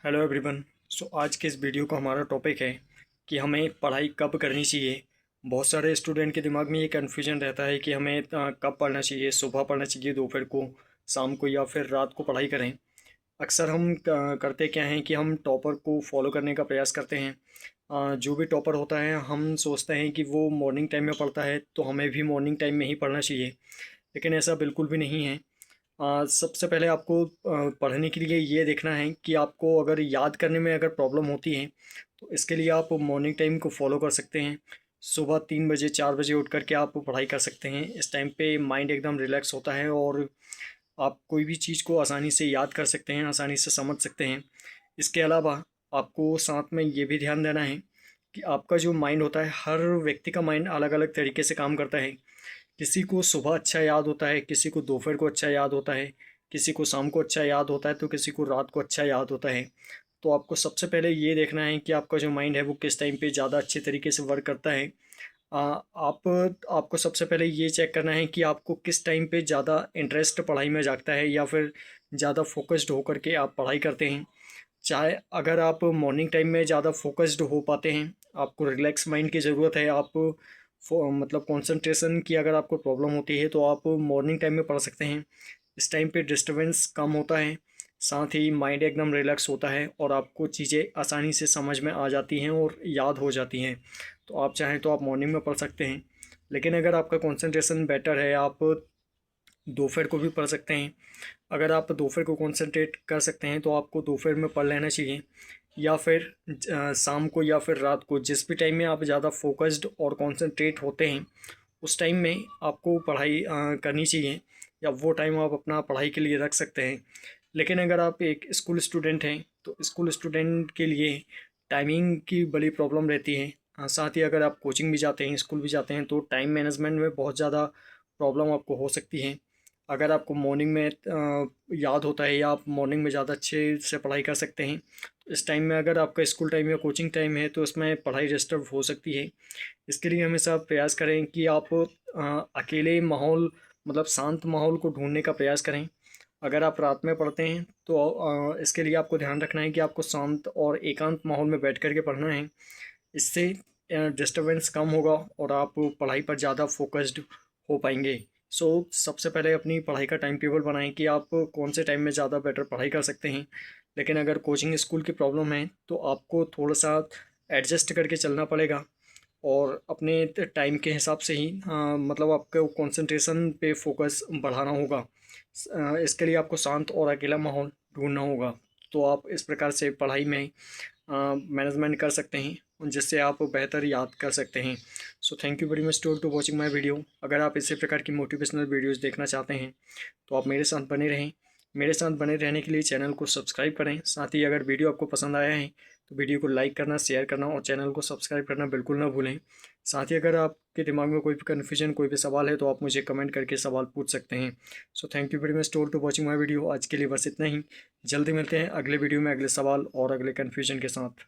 Hello everyone. आज के इस वीडियो का हमारा टॉपिक है कि हमें पढ़ाई कब करनी चाहिए। बहुत सारे स्टूडेंट के दिमाग में ये कन्फ्यूजन रहता है कि हमें कब पढ़ना चाहिए, सुबह पढ़ना चाहिए, दोपहर को, शाम को या फिर रात को पढ़ाई करें। अक्सर हम करते क्या हैं कि हम टॉपर को फॉलो करने का प्रयास करते हैं। जो भी टॉपर होता है हम सोचते हैं कि वो मॉर्निंग टाइम में पढ़ता है तो हमें भी मॉर्निंग टाइम में ही पढ़ना चाहिए, लेकिन ऐसा बिल्कुल भी नहीं है। सबसे पहले आपको पढ़ने के लिए ये देखना है कि आपको अगर याद करने में अगर प्रॉब्लम होती है तो इसके लिए आप मॉर्निंग टाइम को फॉलो कर सकते हैं। सुबह 3 बजे 4 बजे उठ कर के आप पढ़ाई कर सकते हैं। इस टाइम पे माइंड एकदम रिलैक्स होता है और आप कोई भी चीज़ को आसानी से याद कर सकते हैं, आसानी से समझ सकते हैं। इसके अलावा आपको साथ में ये भी ध्यान देना है कि आपका जो माइंड होता है, हर व्यक्ति का माइंड अलग अलग तरीके से काम करता है। किसी को सुबह अच्छा याद होता है, किसी को दोपहर को अच्छा याद होता है, किसी को शाम को अच्छा याद होता है तो किसी को रात को अच्छा याद होता है। तो आपको सबसे पहले ये देखना है कि आपका जो माइंड है वो किस टाइम पे ज़्यादा अच्छे तरीके से वर्क करता है। आपको सबसे पहले ये चेक करना है कि आपको किस टाइम पे ज़्यादा इंटरेस्ट पढ़ाई में जागता है या फिर ज़्यादा फोकस्ड होकर के आप पढ़ाई करते हैं। चाहे अगर आप मॉर्निंग टाइम में ज़्यादा फोकस्ड हो पाते हैं, आपको रिलैक्स माइंड की ज़रूरत है, आप मतलब कंसंट्रेशन की अगर आपको प्रॉब्लम होती है तो आप मॉर्निंग टाइम में पढ़ सकते हैं। इस टाइम पे डिस्टरबेंस कम होता है, साथ ही माइंड एकदम रिलैक्स होता है और आपको चीज़ें आसानी से समझ में आ जाती हैं और याद हो जाती हैं। तो आप चाहें तो आप मॉर्निंग में पढ़ सकते हैं, लेकिन अगर आपका कंसंट्रेशन बेटर है आप दोपहर को भी पढ़ सकते हैं। अगर आप दोपहर को कंसंट्रेट कर सकते हैं तो आपको दोपहर में पढ़ लेना चाहिए, या फिर शाम को या फिर रात को, जिस भी टाइम में आप ज़्यादा फोकस्ड और कंसंट्रेट होते हैं उस टाइम में आपको पढ़ाई करनी चाहिए, या वो टाइम आप अपना पढ़ाई के लिए रख सकते हैं। लेकिन अगर आप एक स्कूल स्टूडेंट हैं तो स्कूल स्टूडेंट के लिए टाइमिंग की बड़ी प्रॉब्लम रहती है। साथ ही अगर आप कोचिंग भी जाते हैं, स्कूल भी जाते हैं तो टाइम मैनेजमेंट में बहुत ज़्यादा प्रॉब्लम आपको हो सकती है। अगर आपको मॉर्निंग में याद होता है या आप मॉर्निंग में ज़्यादा अच्छे से पढ़ाई कर सकते हैं, तो इस टाइम में अगर आपका स्कूल टाइम या कोचिंग टाइम है तो उसमें पढ़ाई डिस्टर्ब हो सकती है। इसके लिए हमेशा प्रयास करें कि आप अकेले माहौल, मतलब शांत माहौल को ढूंढने का प्रयास करें। अगर आप रात में पढ़ते हैं तो इसके लिए आपको ध्यान रखना है कि आपको शांत और एकांत माहौल में बैठ कर के पढ़ना है। इससे डिस्टरबेंस कम होगा और आप पढ़ाई पर ज़्यादा फोकस्ड हो पाएंगे। सबसे पहले अपनी पढ़ाई का टाइम टेबल बनाएं कि आप कौन से टाइम में ज़्यादा बेटर पढ़ाई कर सकते हैं। लेकिन अगर कोचिंग स्कूल की प्रॉब्लम है तो आपको थोड़ा सा एडजस्ट करके चलना पड़ेगा और अपने टाइम के हिसाब से ही मतलब आपको कंसंट्रेशन पे फोकस बढ़ाना होगा। इसके लिए आपको शांत और अकेला माहौल ढूंढना होगा। तो आप इस प्रकार से पढ़ाई में मैनेजमेंट कर सकते हैं जिससे आप बेहतर याद कर सकते हैं। Thank you very much to watching my video. अगर आप इसी प्रकार की मोटिवेशनल वीडियोस देखना चाहते हैं तो आप मेरे साथ बने रहें। मेरे साथ बने रहने के लिए चैनल को सब्सक्राइब करें। साथ ही अगर वीडियो आपको पसंद आया है तो वीडियो को लाइक करना, शेयर करना और चैनल को सब्सक्राइब करना बिल्कुल ना भूलें। साथ ही अगर आपके दिमाग में कोई भी कन्फ्यूजन, कोई भी सवाल है तो आप मुझे कमेंट करके सवाल पूछ सकते हैं। Thank you very much to watching my video. आज के लिए बस इतना ही। जल्दी मिलते हैं अगले वीडियो में अगले सवाल और अगले कन्फ्यूजन के साथ।